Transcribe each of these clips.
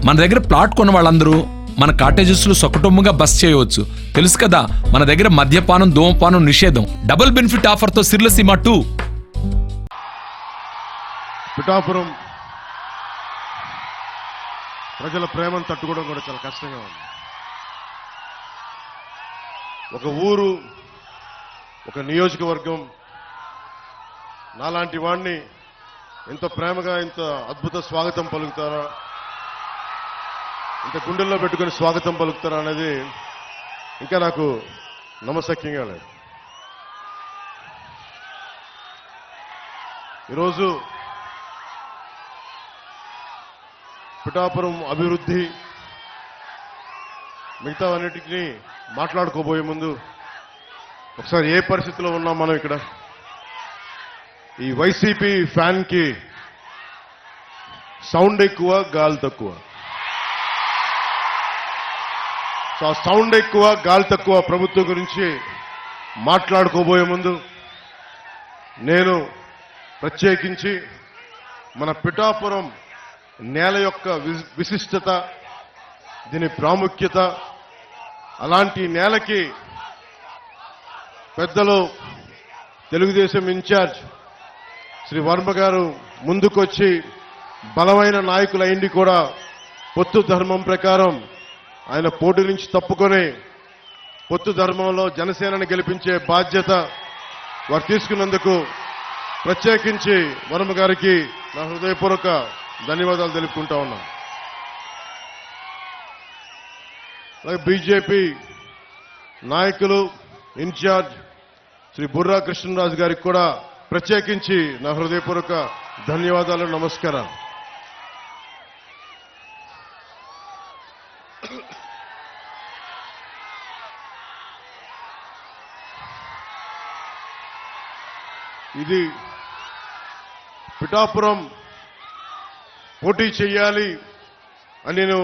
మన దగ్గర ప్లాట్ కొన్న వాళ్ళందరూ మన కాటేజెస్లో సకుటుంబంగా బస్ చేయవచ్చు. తెలుసు కదా, మన దగ్గర మద్యపానం ధూమపానం నిషేధం. Double benefit ఆఫర్తో సిర్లసీమ 2. పిఠాపురం ప్రజల ప్రేమను తట్టుకోవడం కూడా చాలా కష్టంగా ఉంది. ఒక ఊరు, ఒక నియోజకవర్గం నాలాంటి వాడిని ఎంత ప్రేమగా, ఇంత అద్భుత స్వాగతం పలుకుతారా, ఇంత గుండెల్లో పెట్టుకుని స్వాగతం పలుకుతారా అనేది ఇంకా నాకు నమ్మశక్యంగా లేదు. ఈరోజు పిఠాపురం అభివృద్ధి మిగతావన్నిటిని మాట్లాడుకోబోయే ముందు ఒకసారి ఏ పరిస్థితిలో ఉన్నాం మనం ఇక్కడ. ఈ వైసీపీ ఫ్యాన్కి సౌండ్ ఎక్కువ, గాలి తక్కువ. సో ఆ సౌండ్ ఎక్కువ, గాలి తక్కువ ప్రభుత్వం గురించి మాట్లాడుకోబోయే ముందు నేను ప్రత్యేకించి మన పిఠాపురం నేల యొక్క విశిష్టత, దీని ప్రాముఖ్యత, అలాంటి నేలకి పెద్దలు తెలుగుదేశం ఇన్ఛార్జ్ శ్రీ వర్మ గారు ముందుకొచ్చి బలమైన నాయకులు అయింది కూడా పొత్తు ధర్మం ప్రకారం ఆయన పోటీ నుంచి తప్పుకొని పొత్తు ధర్మంలో జనసేనని గెలిపించే బాధ్యత వారు తీసుకున్నందుకు ప్రత్యేకించి వర్మ గారికి నా హృదయపూర్వక ధన్యవాదాలు తెలుపుకుంటా ఉన్నాం. అలాగే బీజేపీ నాయకులు ఇన్ఛార్జ్ శ్రీ బుర్రా కృష్ణరాజు గారికి కూడా ప్రత్యేకించి నా హృదయపూర్వక ధన్యవాదాలు, నమస్కారం. ఇది పిఠాపురం పోటీ చేయాలి అని నేను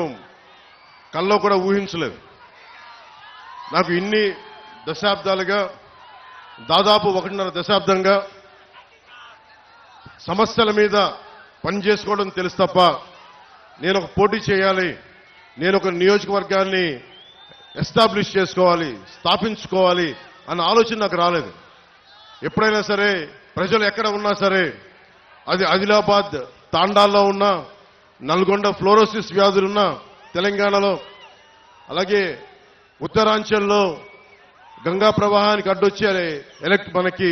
కల్లో కూడా ఊహించలేదు. నాకు ఇన్ని దశాబ్దాలుగా, దాదాపు 1.5 దశాబ్దంగా సమస్యల మీద పనిచేసుకోవడం తెలుసు తప్ప నేను ఒక పోటీ చేయాలి, నేను ఒక నియోజకవర్గాన్ని ఎస్టాబ్లిష్ చేసుకోవాలి, స్థాపించుకోవాలి అన్న ఆలోచన నాకు రాలేదు. ఎప్పుడైనా సరే ప్రజలు ఎక్కడ ఉన్నా సరే, అది ఆదిలాబాద్ తాండాల్లో ఉన్నా, నల్గొండ ఫ్లోరోసిస్ వ్యాధులున్నా తెలంగాణలో, అలాగే ఉత్తరాంచల్లో గంగా ప్రవాహానికి అడ్డొచ్చే మనకి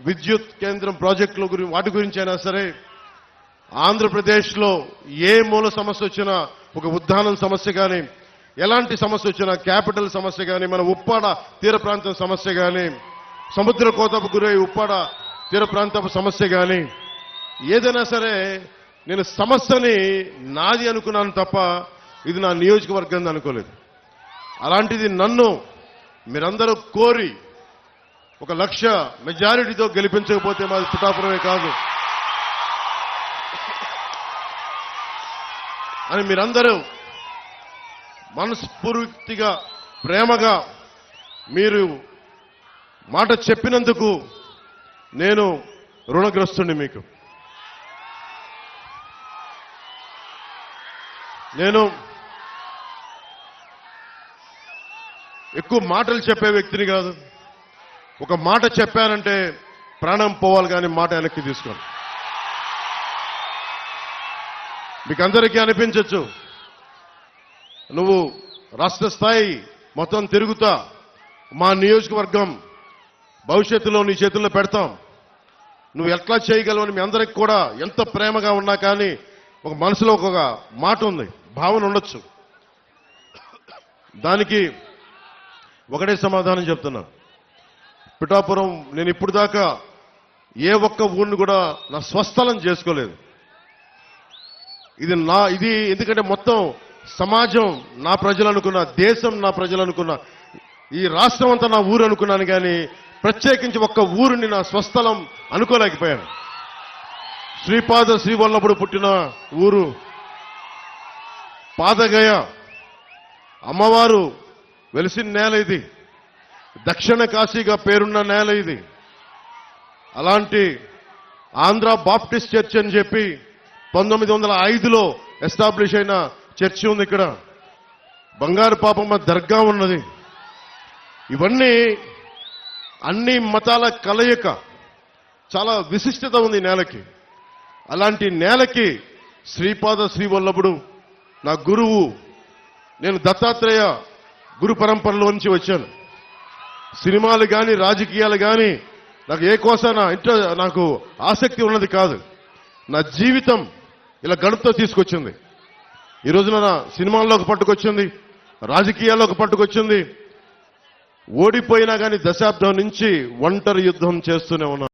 విద్యుత్ కేంద్రం ప్రాజెక్టుల గురించి, వాటి గురించి అయినా సరే, ఆంధ్రప్రదేశ్లో ఏ మూల సమస్య వచ్చినా, ఒక ఉద్దానం సమస్య కానీ, ఎలాంటి సమస్య వచ్చినా, క్యాపిటల్ సమస్య కానీ, మన ఉప్పాడ తీర ప్రాంతం సమస్య కానీ, సముద్ర కోతకు గురై ఉప్పాడ తీర ప్రాంతపు సమస్య కానీ, ఏదైనా సరే నేను సమస్యని నాది అనుకున్నాను తప్ప ఇది నా నియోజకవర్గం అనుకోలేదు. అలాంటిది నన్ను మీరందరూ కోరి 1,00,000 మెజారిటీతో గెలిపించకపోతే మాది పిఠాపురమే కాదు అని మీరందరూ మనస్ఫూర్తిగా, ప్రేమగా మీరు మాట చెప్పినందుకు నేను రుణగ్రస్తుని. మీకు నేను ఎక్కువ మాటలు చెప్పే వ్యక్తిని కాదు. ఒక మాట చెప్పానంటే ప్రాణం పోవాలి, కానీ మాట వెనక్కి తీసుకోను. మీకు అందరికీ అనిపించవచ్చు, నువ్వు రాష్ట్ర స్థాయి మొత్తం తిరుగుతా, మా నియోజకవర్గం భవిష్యత్తులో నీ చేతుల్లో పెడతాం, నువ్వు ఎట్లా చేయగలవని మీ అందరికి కూడా ఎంత ప్రేమగా ఉన్నా కానీ ఒక మనసులో ఒక మాట ఉంది, భావన ఉండొచ్చు. దానికి ఒకటే సమాధానం చెప్తున్నా. పిఠాపురం నేను ఇప్పుడు దాకా ఏ ఒక్క ఊరిని కూడా నా స్వస్థలం చేసుకోలేదు. ఇది ఎందుకంటే మొత్తం సమాజం నా ప్రజలు అనుకున్నా, దేశం నా ప్రజలు అనుకున్నా, ఈ రాష్ట్రం అంతా నా ఊరు అనుకున్నాను, కానీ ప్రత్యేకించి ఒక్క ఊరిని నా స్వస్థలం అనుకోలేకపోయాను. శ్రీపాద శ్రీవల్లభుడు పుట్టిన ఊరు పాదగయ, అమ్మవారు వెలిసిన నేల ఇది, దక్షిణ కాశీగా పేరున్న నేల ఇది. అలాంటి ఆంధ్ర బాప్టిస్ట్ చర్చ్ అని చెప్పి 1905లో ఎస్టాబ్లిష్ అయిన చర్చి ఉంది, ఇక్కడ బంగారు పాపమ్మ దర్గా ఉన్నది. ఇవన్నీ అన్ని మతాల కలయిక, చాలా విశిష్టత ఉంది నేలకి. అలాంటి నేలకి శ్రీపాద శ్రీవల్లభుడు నా గురువు. నేను దత్తాత్రేయ గురు పరంపరలో నుంచి వచ్చాను. సినిమాలు కానీ రాజకీయాలు కానీ నాకు ఏ కోసాన నాకు ఆసక్తి ఉన్నది కాదు. నా జీవితం ఇలా గడుపుతో తీసుకొచ్చింది. ఈ రోజున నా సినిమాల్లోకి పట్టుకొచ్చింది, రాజకీయాల్లోకి పట్టుకొచ్చింది. ఓడిపోయినా కానీ దశాబ్దం నుంచి ఒంటరి యుద్ధం చేస్తూనే ఉన్నాను.